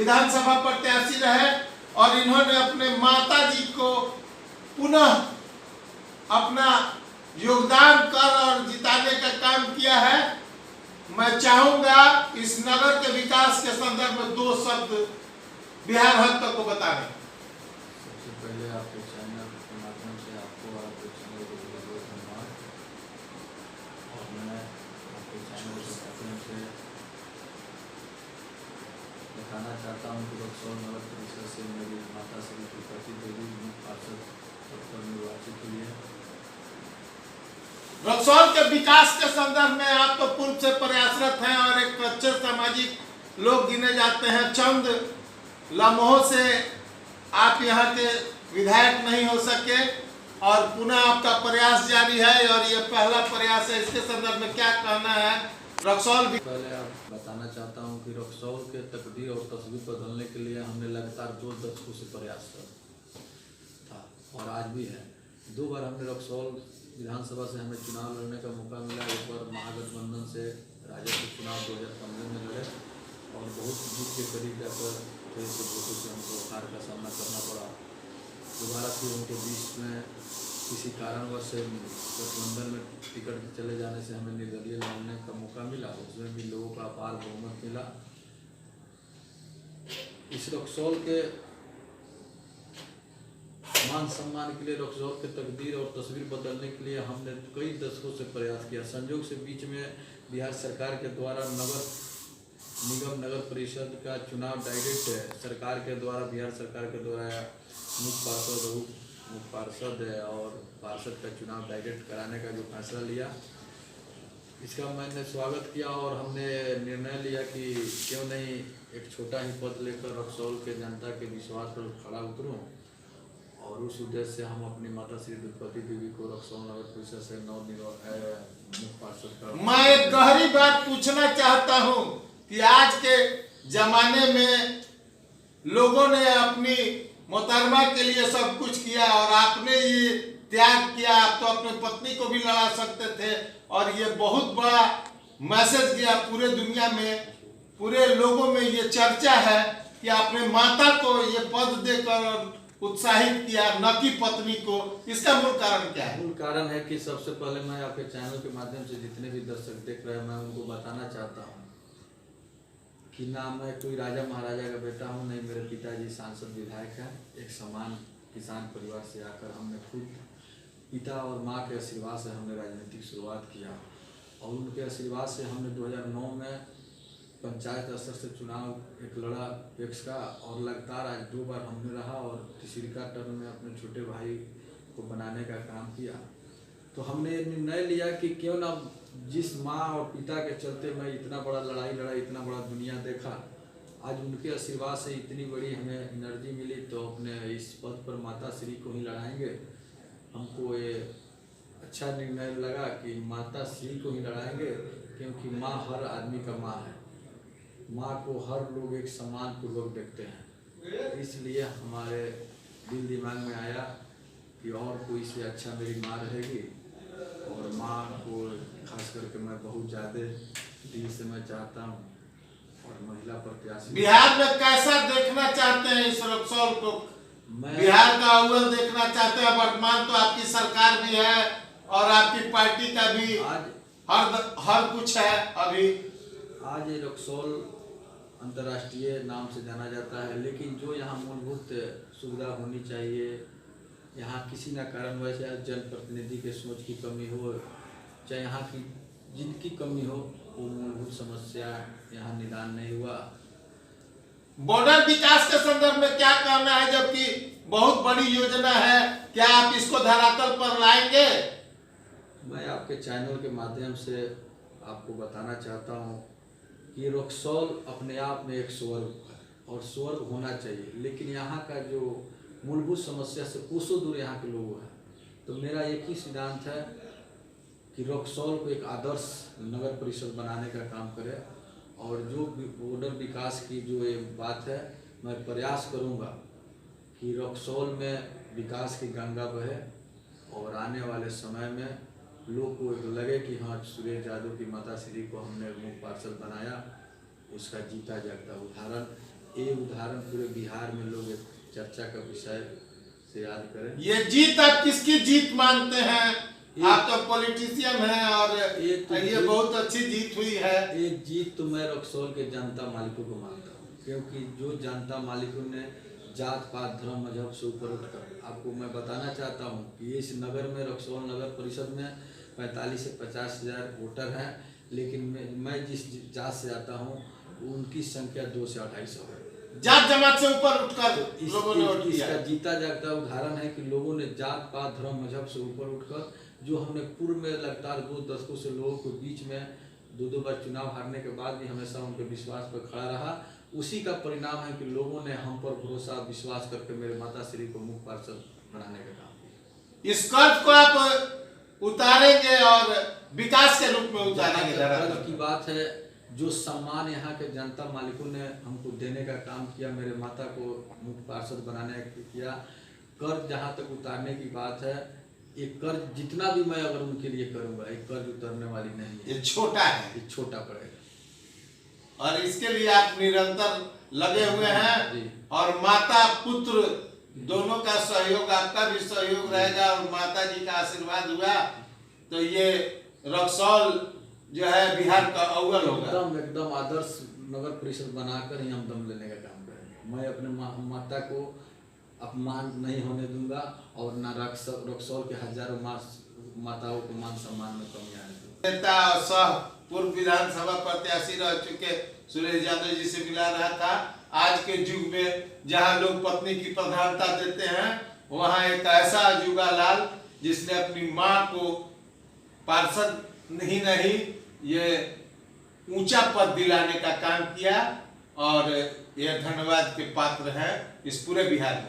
विधानसभा प्रत्याशी रहे और इन्होंने अपने माता जी को पुनः अपना योगदान कर और जिताने का काम किया है। मैं चाहूंगा इस नगर के विकास के संदर्भ में 2 शब्द बिहार हद तक को बताने। सबसे पहले आपके चैनल के माध्यम से आपको और आपके चैनल को बहुत धन्यवाद। और मैं आपके चैनल के माध्यम से बताना चाहता हूँ कि रक्सौल नगर परिषद से मेरी माता श्री तिरुपति देवी पार्षद पद पर निर्वाचित हुई है। रक्सौल के विकास के संदर्भ में आप तो पूर्व से प्रयासरत हैं और एक अच्छे सामाजिक लोग गिने जाते हैं। चंद लम्हों से आप यहाँ के विधायक नहीं हो सके और पुनः आपका प्रयास जारी है और ये पहला प्रयास है। इसके संदर्भ में क्या कहना है रक्सौल? पहले आप बताना चाहता हूँ कि रक्सौल के तकदीर और तस्वीर बदलने के लिए हमने लगातार 2 दशकों से प्रयास था और आज भी है। 2 बार हमने रक्सौल विधानसभा से हमें चुनाव लड़ने का मौका मिला। एक बार महागठबंधन से राजद के चुनाव 2015 में लड़े और बहुत जीत के करीब जाकर फिर से वोटों से हमको हार का सामना करना पड़ा। दोबारा फिर उनके बीच में किसी कारणवश से गठबंधन में टिकट चले जाने से हमें निर्दलीय लड़ने का मौका मिला। उसमें भी लोगों का अपार बहुमत मिला। इस रक्सौल के मान सम्मान के लिए, रक्सौल के तकदीर और तस्वीर बदलने के लिए हमने कई दशकों से प्रयास किया। संयोग से बीच में बिहार सरकार के द्वारा नगर निगम नगर परिषद का चुनाव डायरेक्ट सरकार के द्वारा, बिहार सरकार के द्वारा मुख्य पार्षद मुख्य पार्षद और पार्षद का चुनाव डायरेक्ट कराने का जो फैसला लिया, इसका मैंने स्वागत किया और हमने निर्णय लिया कि क्यों नहीं एक छोटा ही पद लेकर रक्सौल के जनता के विश्वास पर खड़ा उतरूं। और उस उद्देश्य से हम अपनी माता श्री तिरुपति देवी को रक्सौल नगर परिषद से मुख्य पार्षद का। मैं एक गहरी बात पूछना चाहता हूं कि आज के जमाने में लोगों ने अपनी मोहतरमा के लिए सब कुछ किया और आपने ये त्याग किया। आप तो अपनी पत्नी को भी लड़ा सकते थे और ये बहुत बड़ा मैसेज गया पूरे दुनिया में, पूरे लोगों में ये चर्चा है कि आपने माता को ये पद देकर उत्साहित किया, न कि पत्नी को। इसका मूल कारण क्या है? मूल कारण है कि सबसे पहले मैं आपके चैनल के माध्यम से जितने भी दर्शक देख रहे हैं, मैं उनको बताना चाहता हूँ कि ना मैं कोई राजा महाराजा का बेटा हूँ, नहीं मेरे पिताजी सांसद विधायक हैं। एक समान किसान परिवार से आकर हमने खुद पिता और माँ के आशीर्वाद से हमने राजनीतिक शुरुआत किया और उनके आशीर्वाद से हमने 2009 में पंचायत स्तर से चुनाव एक लड़ा पेक्स का और लगातार आज 2 बार हमने रहा और तीसरी का टर्म में अपने छोटे भाई को बनाने का काम किया। तो हमने निर्णय लिया कि क्यों ना, जिस माँ और पिता के चलते मैं इतना बड़ा लड़ाई लड़ा, इतना बड़ा दुनिया देखा, आज उनके आशीर्वाद से इतनी बड़ी हमें एनर्जी मिली तो अपने इस पद पर माता श्री को ही लड़ाएंगे। हमको ये अच्छा निर्णय लगा कि माता श्री को ही लड़ाएंगे, क्योंकि माँ हर आदमी का माँ है। माँ को हर लोग एक समान पूर्वक देखते हैं, इसलिए हमारे दिल दिमाग में आया कि और कोई से अच्छा मेरी माँ रहेगी। और माँ को खास करके मैं बहुत ज़्यादा दिल से मैं चाहता हूँ। और महिला प्रत्याशी बिहार में कैसा देखना चाहते हैं इस रक्सौल को? बिहार का अव्वल देखना चाहते हैं। वर्तमान तो आपकी सरकार भी है और आपकी पार्टी का भी आज हर कुछ है। अभी आज रक्सौल अंतर्राष्ट्रीय नाम से जाना जाता है, लेकिन जो यहाँ मूलभूत सुविधा होनी चाहिए, यहाँ किसी न कारण वैसे जनप्रतिनिधि के सोच की कमी हो, चाहे यहाँ की जिनकी कमी हो, वो मूलभूत समस्या यहाँ निदान नहीं हुआ। बॉर्डर विकास के संदर्भ में क्या कहना है, जबकि बहुत बड़ी योजना है, क्या आप इसको धरातल पर लाएंगे? मैं आपके चैनल के माध्यम से आपको बताना चाहता हूँ कि रक्सौल अपने आप में एक स्वर्ग है और स्वर्ग होना चाहिए, लेकिन यहाँ का जो मूलभूत समस्या से कोसों दूर यहाँ के लोग हैं। तो मेरा एक ही सिद्धांत है कि रक्सौल को एक आदर्श नगर परिषद बनाने का काम करे और जो बॉर्डर विकास की जो ये बात है, मैं प्रयास करूँगा कि रक्सौल में विकास की गंगा बहे और आने वाले समय में लोग को लगे कि हाँ, सुरेश यादव की माता श्री को हमने मुख्य पार्षद बनाया, उसका जीता जागता उदाहरण ये उदाहरण पूरे बिहार में लोग एक चर्चा का विषय से याद करें। ये जीत आप किसकी जीत मानते हैं? आप तो पॉलिटिशियन हैं और ये बहुत अच्छी जीत हुई है। ये जीत तो मैं रक्सौल के जनता मालिकों को मानता हूँ, क्योंकि जो जनता मालिकों ने जात पात धर्म मजहब से ऊपर उठकर, आपको मैं बताना चाहता हूँ कि इस नगर में, रक्सौल नगर परिषद में 45 से 50 हजार वोटर हैं, लेकिन मैं जिस जात से आता हूँ उनकी संख्या 2 से 250 है। जात जमात से ऊपर उठकर लोगों ने वोट किया। इसका जीता जागता उदाहरण है कि लोगों ने जात पात धर्म मजहब से ऊपर उठकर, जो हमने पूर्व में लगातार 2 दशकों से लोगों के बीच में 2 बार चुनाव हारने के बाद भी हमेशा उनके विश्वास पर खड़ा रहा, उसी का परिणाम है कि लोगों ने हम पर भरोसा विश्वास करके मेरे माता श्री को मुख्य पार्षद बनाने का काम किया। इस कर्ज को आप उतारेंगे और विकास के रूप में उतारेंगे। कर्ज की बात है, जो सम्मान यहाँ के जनता मालिकों ने हमको देने का काम किया, मेरे माता को मुख्य पार्षद बनाने का किया। कर्ज जहाँ तक उतारने की बात है, ये कर्ज जितना भी मैं अगर उनके लिए करूँगा, ये कर्ज उतरने वाली नहीं है। ये छोटा है, ये छोटा पड़ेगा और इसके लिए आप निरंतर लगे हुए हैं और माता पुत्र दोनों का सहयोग, आपका भी सहयोग रहेगा और माता जी का आशीर्वाद हुआ तो ये रक्सौल जो है बिहार का अव्वल होगा। एकदम आदर्श नगर परिषद बनाकर ही हम दम लेने का काम करेंगे। मैं अपने माता को अपमान नहीं होने दूंगा और ना रक्सौल के हजारों माताओं को मान सम्मान में कमी आने दूंगा। नेता सह पूर्व विधानसभा प्रत्याशी रह चुके सुरेश यादव जी से मिला रहा था। आज के युग में जहां लोग पत्नी की प्रधानता देते हैं, वहां एक ऐसा युवा लाल जिसने अपनी मां को पार्षद नहीं ये ऊंचा पद दिलाने का काम किया और यह धन्यवाद के पात्र है इस पूरे बिहार में।